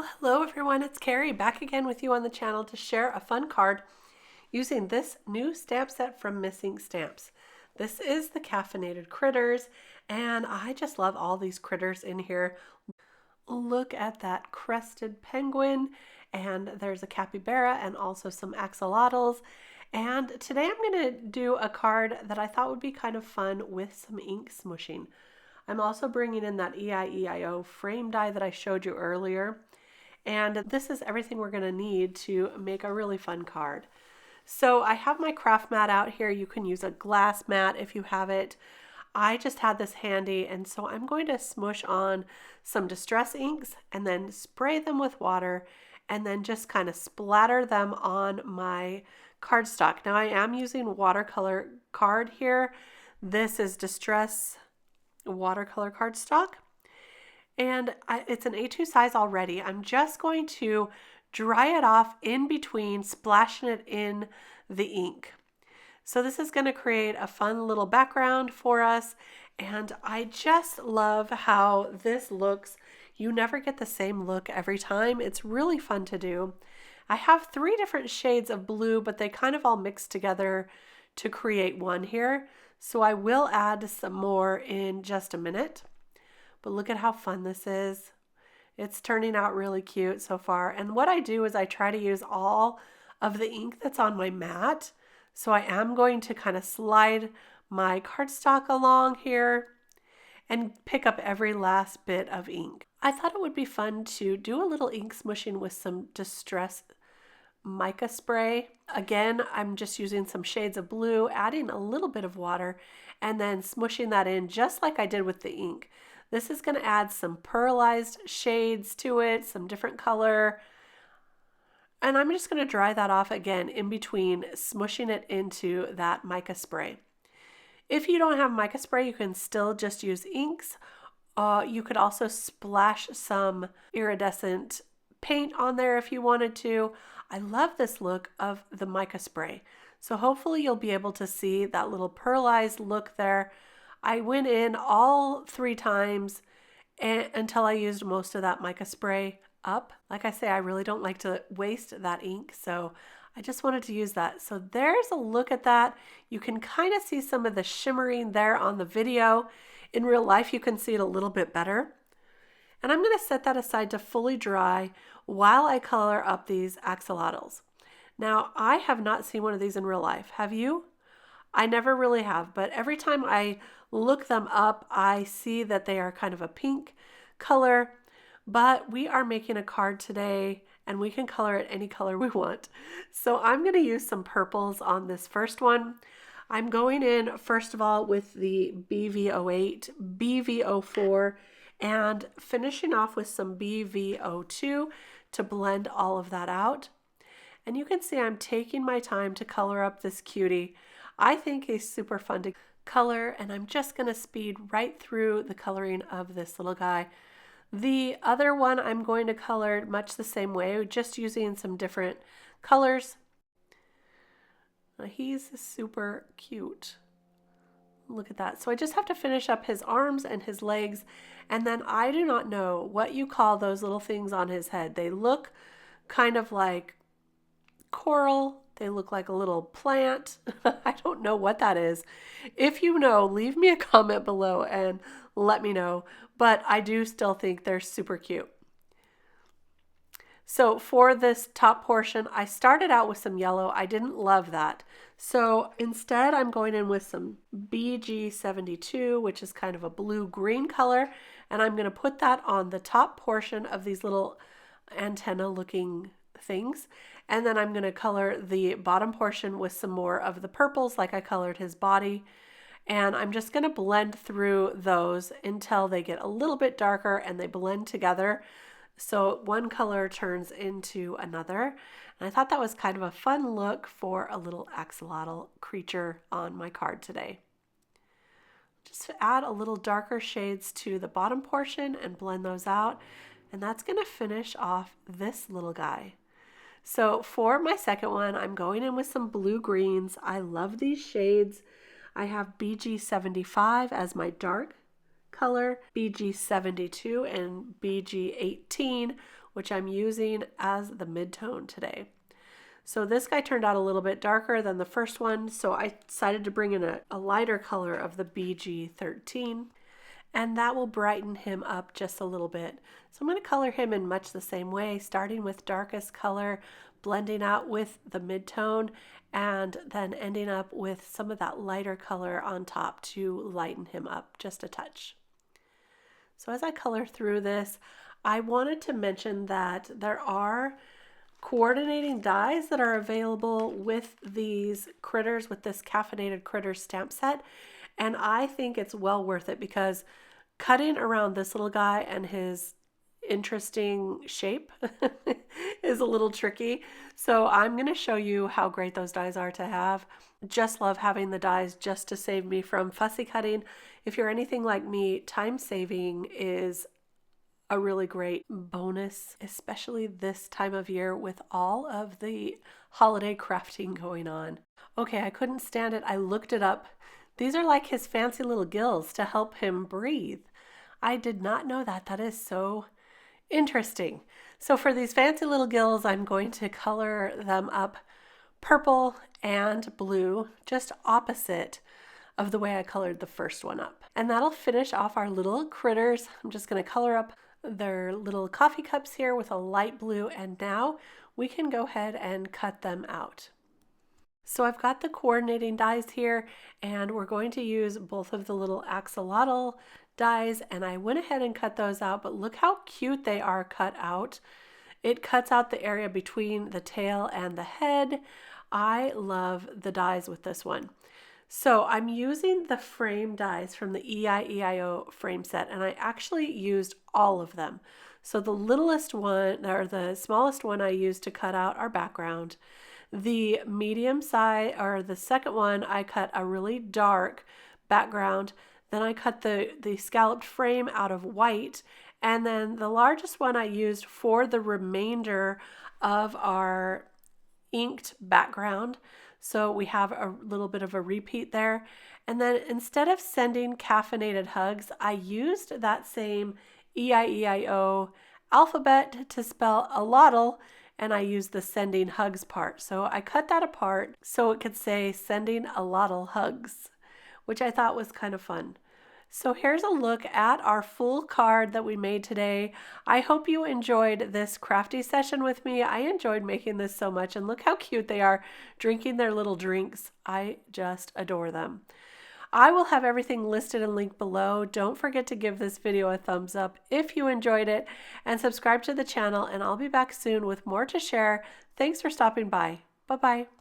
Well, hello everyone, it's Kari back again with you on the channel to share a fun card using this new stamp set from Missing Stamps. This is the Caffeinated Critters, and I just love all these critters in here. Look at that crested penguin, and there's a capybara and also some axolotls. And today I'm going to do a card that I thought would be kind of fun with some ink smooshing. I'm also bringing in that Eieio frame die that I showed you earlier. And this is everything we're going to need to make a really fun card. So I have my craft mat out here. You can use a glass mat if you have it. I just had this handy, and so I'm going to smoosh on some distress inks and then spray them with water and then just kind of splatter them on my cardstock. Now I am using watercolor card here. This is Distress watercolor cardstock. And it's an A2 size already. I'm just going to dry it off in between splashing it in the ink. So this is going to create a fun little background for us. And I just love how this looks. You never get the same look every time. It's really fun to do. I have 3 different shades of blue, but they kind of all mix together to create one here. So I will add some more in just a minute. But look at how fun this is. It's turning out really cute so far. And what I do is I try to use all of the ink that's on my mat. So I am going to kind of slide my cardstock along here and pick up every last bit of ink. I thought it would be fun to do a little ink smooshing with some Distress mica spray. Again, I'm just using some shades of blue, adding a little bit of water, and then smooshing that in just like I did with the ink. This is going to add some pearlized shades to it, some different color. And I'm just going to dry that off again in between smooshing it into that mica spray. If you don't have mica spray, you can still just use inks. You could also splash some iridescent paint on there if you wanted to. I love this look of the mica spray. So hopefully you'll be able to see that little pearlized look there. I went in all 3 times until I used most of that mica spray up. Like I say, I really don't like to waste that ink, so I just wanted to use that. So there's a look at that. You can kind of see some of the shimmering there on the video. In real life, you can see it a little bit better. And I'm going to set that aside to fully dry while I color up these axolotls. Now, I have not seen one of these in real life. Have you? I never really have, but every time I look them up, I see that they are kind of a pink color, but we are making a card today and we can color it any color we want. So I'm going to use some purples on this first one. I'm going in, first of all, with the BV08, BV04, and finishing off with some BV02 to blend all of that out. And you can see I'm taking my time to color up this cutie. I think he's super fun to color, and I'm just going to speed right through the coloring of this little guy. The other one I'm going to color much the same way, just using some different colors. He's super cute. Look at that. So I just have to finish up his arms and his legs, and then I do not know what you call those little things on his head. They look kind of like coral. They look like a little plant. I don't know what that is. If you know, leave me a comment below and let me know. But I do still think they're super cute. So for this top portion, I started out with some yellow. I didn't love that. So instead, I'm going in with some BG72, which is kind of a blue-green color. And I'm going to put that on the top portion of these little antenna-looking things. And then I'm going to color the bottom portion with some more of the purples like I colored his body. And I'm just going to blend through those until they get a little bit darker and they blend together. So one color turns into another. And I thought that was kind of a fun look for a little axolotl creature on my card today. Just add a little darker shades to the bottom portion and blend those out. And that's going to finish off this little guy. So for my second one, I'm going in with some blue greens. I love these shades. I have BG75 as my dark color, BG72 and BG18 which I'm using as the mid-tone today. So this guy turned out a little bit darker than the first one, so I decided to bring in a lighter color of the BG13, and that will brighten him up just a little bit. So I'm going to color him in much the same way, starting with darkest color, blending out with the mid-tone, and then ending up with some of that lighter color on top to lighten him up just a touch. So as I color through this, I wanted to mention that there are coordinating dies that are available with these critters, with this Caffeinated Critters stamp set, and I think it's well worth it because cutting around this little guy and his interesting shape is a little tricky. So I'm going to show you how great those dies are to have. Just love having the dies just to save me from fussy cutting. If you're anything like me, time saving is a really great bonus, especially this time of year with all of the holiday crafting going on. Okay, I couldn't stand it. I looked it up. These are like his fancy little gills to help him breathe. I did not know that. That is so interesting. So for these fancy little gills, I'm going to color them up purple and blue, just opposite of the way I colored the first one up. And that'll finish off our little critters. I'm just going to color up their little coffee cups here with a light blue, and now we can go ahead and cut them out. So I've got the coordinating dies here, and we're going to use both of the little axolotl dies, and I went ahead and cut those out, but look how cute they are cut out. It cuts out the area between the tail and the head. I love the dies with this one. So I'm using the frame dies from the Eieio frame set, and I actually used all of them. So the littlest one, or the smallest one, I used to cut out our background. The medium size, or the second one, I cut a really dark background. Then I cut the scalloped frame out of white, and then the largest one I used for the remainder of our inked background. So we have a little bit of a repeat there. And then instead of sending caffeinated hugs, I used that same Eieio alphabet to spell allotl, and I used the sending hugs part. So I cut that apart so it could say sending allotl hugs, which I thought was kind of fun. So here's a look at our full card that we made today. I hope you enjoyed this crafty session with me. I enjoyed making this so much, and look how cute they are drinking their little drinks. I just adore them. I will have everything listed and linked below. Don't forget to give this video a thumbs up if you enjoyed it, and subscribe to the channel, and I'll be back soon with more to share. Thanks for stopping by. Bye-bye.